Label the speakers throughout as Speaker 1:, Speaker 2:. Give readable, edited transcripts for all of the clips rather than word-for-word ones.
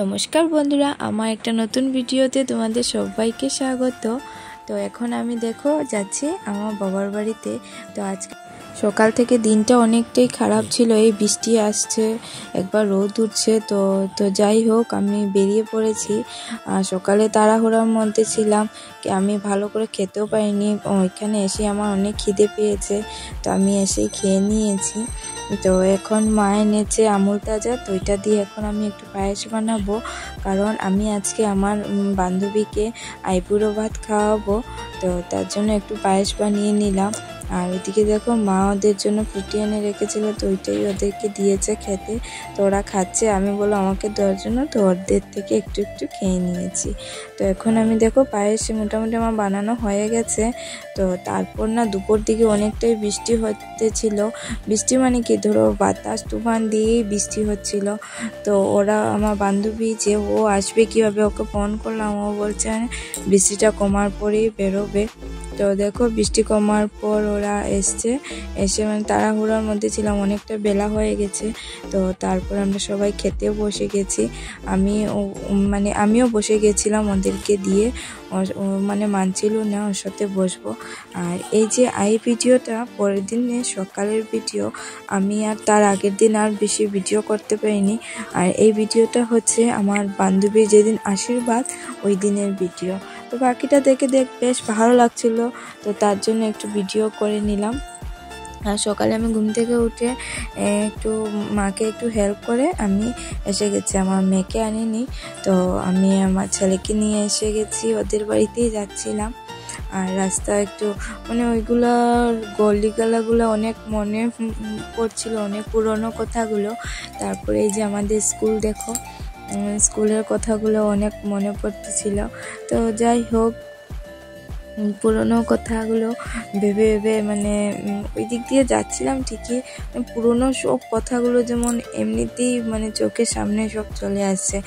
Speaker 1: নমস্কার বন্ধুরা, আমার একটা নতুন ভিডিওতে তোমাদের সবাইকে স্বাগত। তো এখন আমি দেখো যাচ্ছি আমার বাবার বাড়িতে। তো আজকে সকাল থেকে দিনটা অনেকটাই খারাপ ছিল, এই বৃষ্টি আসছে, একবার রোদ উঠছে। তো যাই হোক, আমি বেরিয়ে পড়েছি। সকালে তাড়াহুড়োর মধ্যে ছিলাম, আমি ভালো করে খেতেও পারিনি। ওইখানে এসে আমার অনেক খিদে পেয়েছে, তো আমি এসেই খেয়ে নিয়েছি। তো এখন মা এনেছে আমুল তাজা, তো এটা দিয়ে এখন আমি একটু পায়েস বানাবো, কারণ আমি আজকে আমার বান্ধবীকে আইবুড়ো ভাত খাওয়াবো। তো তার জন্য একটু পায়েস বানিয়ে নিলাম। আর ওইদিকে দেখো, মা ওদের জন্য ফুটি এনে রেখেছিল, তো ওইটাই ওদেরকে দিয়েছে খেতে। তো ওরা খাচ্ছে, আমি বললাম আমাকে দেওয়ার জন্য, তো ওদের থেকে একটু একটু খেয়ে নিয়েছি। তো এখন আমি দেখো পায়েস মোটামুটি আমার বানানো হয়ে গেছে। তো তারপর না দুপুর দিকে অনেকটাই বৃষ্টি হতেছিল। বৃষ্টি মানে কি, ধরো বাতাস তুফান দিয়েই বৃষ্টি হচ্ছিল। তো ওরা, আমার বান্ধবী যে ও আসবে কীভাবে, ওকে ফোন করলাম, ও বলছে বৃষ্টিটা কমার পরেই বেরোবে। তো দেখো বৃষ্টি কমার পর ওরা এসে মানে তাড়াহুড়োর মধ্যে ছিলাম, অনেকটা বেলা হয়ে গেছে। তো তারপর আমরা সবাই খেতেও বসে গেছি। আমিও বসে গেছিলাম ওদেরকে দিয়ে, মানে মানছিল না ওর সাথে বসবো। আর এই যে ভিডিওটা পরের দিনে সকালের ভিডিও, আমি আর তার আগের দিন আর বেশি ভিডিও করতে পারিনি। আর এই ভিডিওটা হচ্ছে আমার বান্ধবীর যেদিন আশীর্বাদ ওই দিনের ভিডিও। তো বাকিটা দেখে বেশ ভালো লাগছিল, তো তার জন্য একটু ভিডিও করে নিলাম। আর সকালে আমি ঘুম থেকে উঠে একটু মাকে একটু হেল্প করে আমি এসে গেছি। আমার মেয়েকে আনিনি, তো আমি আমার ছেলেকে নিয়ে এসে গেছি, ওদের বাড়িতেই যাচ্ছিলাম। আর রাস্তা একটু মানে ওইগুলোর গলিগালাগুলো অনেক মনে পড়ছিল, অনেক পুরনো কথাগুলো। তারপরে এই যে আমাদের স্কুল দেখো, স্কুলের কথাগুলো অনেক মনে পড়তেছিল। তো যাই হোক, পুরনো কথাগুলো ভেবে ভেবে মানে ওই দিক দিয়ে যাচ্ছিলাম ঠিকই, পুরনো সব কথাগুলো যেমন এমনিতেই মানে চোখের সামনে সব চলে আসছে।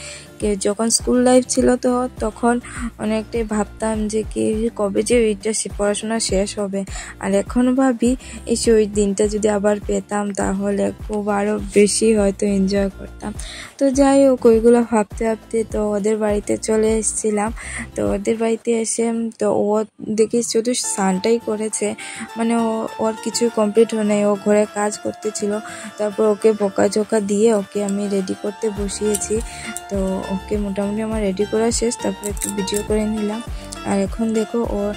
Speaker 1: যখন স্কুল লাইফ ছিল তো তখন অনেকটাই ভাবতাম যে কি কবে যে ওইটা পড়াশোনা শেষ হবে। আর এখনও ভাবি এসে ওই দিনটা যদি আবার পেতাম তাহলে খুব আরও বেশি হয়তো এনজয় করতাম। তো যাই হোক, ওইগুলো ভাবতে ভাবতে তো ওদের বাড়িতে চলে এসেছিলাম। তো ওদের বাড়িতে এসে তো ও দেখি শুধু স্নানটাই করেছে, মানে ওর কিছু কমপ্লিট হয় নাই, ও ঘরে কাজ করতেছিল। তারপর ওকে বকাঝকা দিয়ে ওকে আমি রেডি করতে বসিয়েছি। তো ওকে মোটামুটি আমার রেডি করা শেষ, তারপর একটু ভিডিও করে নিলাম। আর এখন দেখো ওর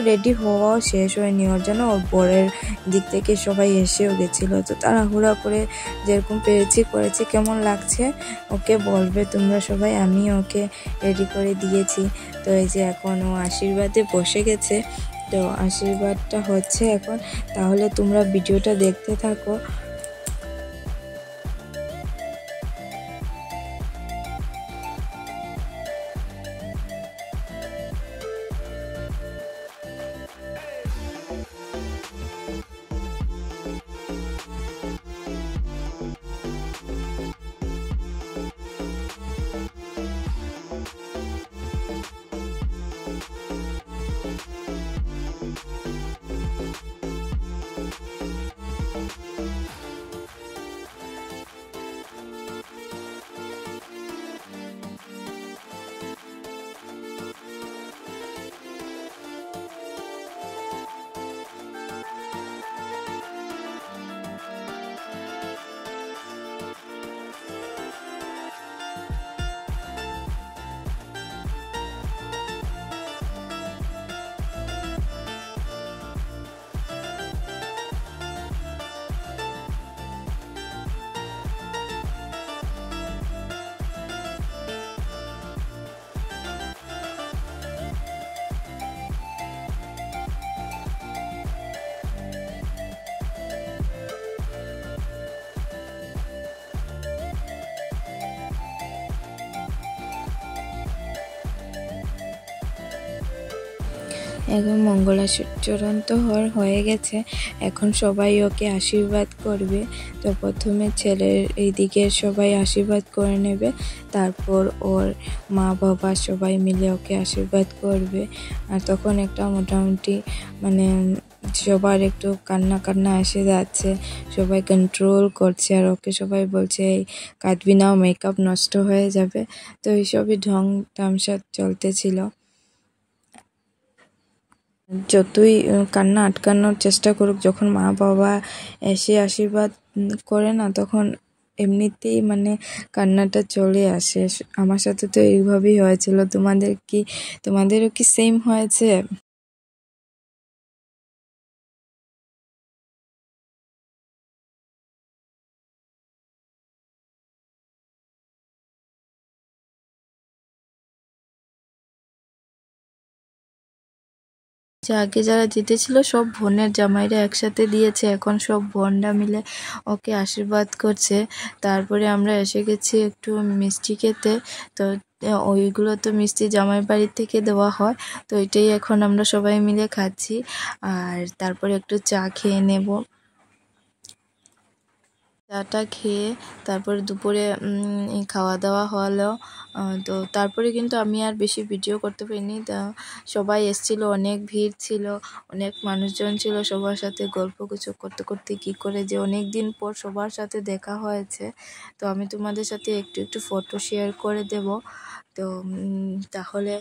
Speaker 1: রেডি হওয়াও শেষ হয়নি, ওর জন্য ওর বরের দিক থেকে সবাই এসেও গেছিলো। তো তাড়াহুড়া করে যেরকম পেরেছি করেছি। কেমন লাগছে ওকে বলবে তোমরা সবাই, আমি ওকে রেডি করে দিয়েছি। তো এই যে এখন ও আশীর্বাদে বসে গেছে, তো আশীর্বাদটা হচ্ছে এখন, তাহলে তোমরা ভিডিওটা দেখতে থাকো। এখন মঙ্গলাচরণ তো হয়ে গেছে, এখন সবাই ওকে আশীর্বাদ করবে। তো প্রথমে ছেলের এই দিকে সবাই আশীর্বাদ করে নেবে, তারপর ওর মা বাবা সবাই মিলে ওকে আশীর্বাদ করবে। আর তখন একটা মোটামুটি মানে সবার একটু কান্না কান্না এসে যাচ্ছে, সবাই কন্ট্রোল করছে আর ওকে সবাই বলছে এই কাঁদবি না, মেকআপ নষ্ট হয়ে যাবে। তো এইসবই ঢং তামসা চলতেছিল। যতই কান্না আটকানোর চেষ্টা করুক, যখন মা বাবা এসে আশীর্বাদ করে না, তখন এমনিতেই মানে কান্নাটা চলে আসে। আমার সাথে তো এইভাবেই হয়েছিল। তোমাদেরও কি সেম হয়েছে? যে আগে যারা জিতেছিল সব বোনের জামাইরা একসাথে দিয়েছে, এখন সব বোনরা মিলে ওকে আশীর্বাদ করছে। তারপরে আমরা এসে গেছি একটু মিষ্টি খেতে। তো ওইগুলো তো মিষ্টি জামাই বাড়ির থেকে দেওয়া হয়, তো এটাই এখন আমরা সবাই মিলে খাচ্ছি। আর তারপরে একটু চা খেয়ে নেব। চাটা খেয়ে তারপরে দুপুরে খাওয়া দাওয়া হলো। তো তারপরে কিন্তু আমি আর বেশি ভিডিও করতে পারিনি। তা সবাই এসেছিল, অনেক ভিড় ছিল, অনেক মানুষজন ছিল। সবার সাথে গল্পগুজব করতে করতে কী করে যে অনেক দিন পর সবার সাথে দেখা হয়েছে। তো আমি তোমাদের সাথে একটু একটু ফটো শেয়ার করে দেব। তো তাহলে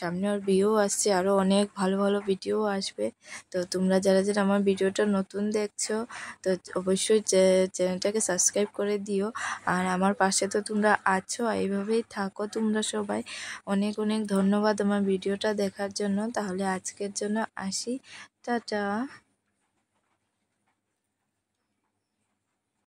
Speaker 1: সামনে ওর বিয়েও আসছে, আরও অনেক ভালো ভালো ভিডিও আসবে। তো তোমরা যারা যারা আমার ভিডিওটা নতুন দেখছো, তো অবশ্যই চ্যানেলটাকে সাবস্ক্রাইব করে দিও। আর আমার পাশে তো তোমরা আছো, এইভাবেই থাকো তোমরা সবাই। অনেক অনেক ধন্যবাদ আমার ভিডিওটা দেখার জন্য। তাহলে আজকের জন্য আসি, টাটা।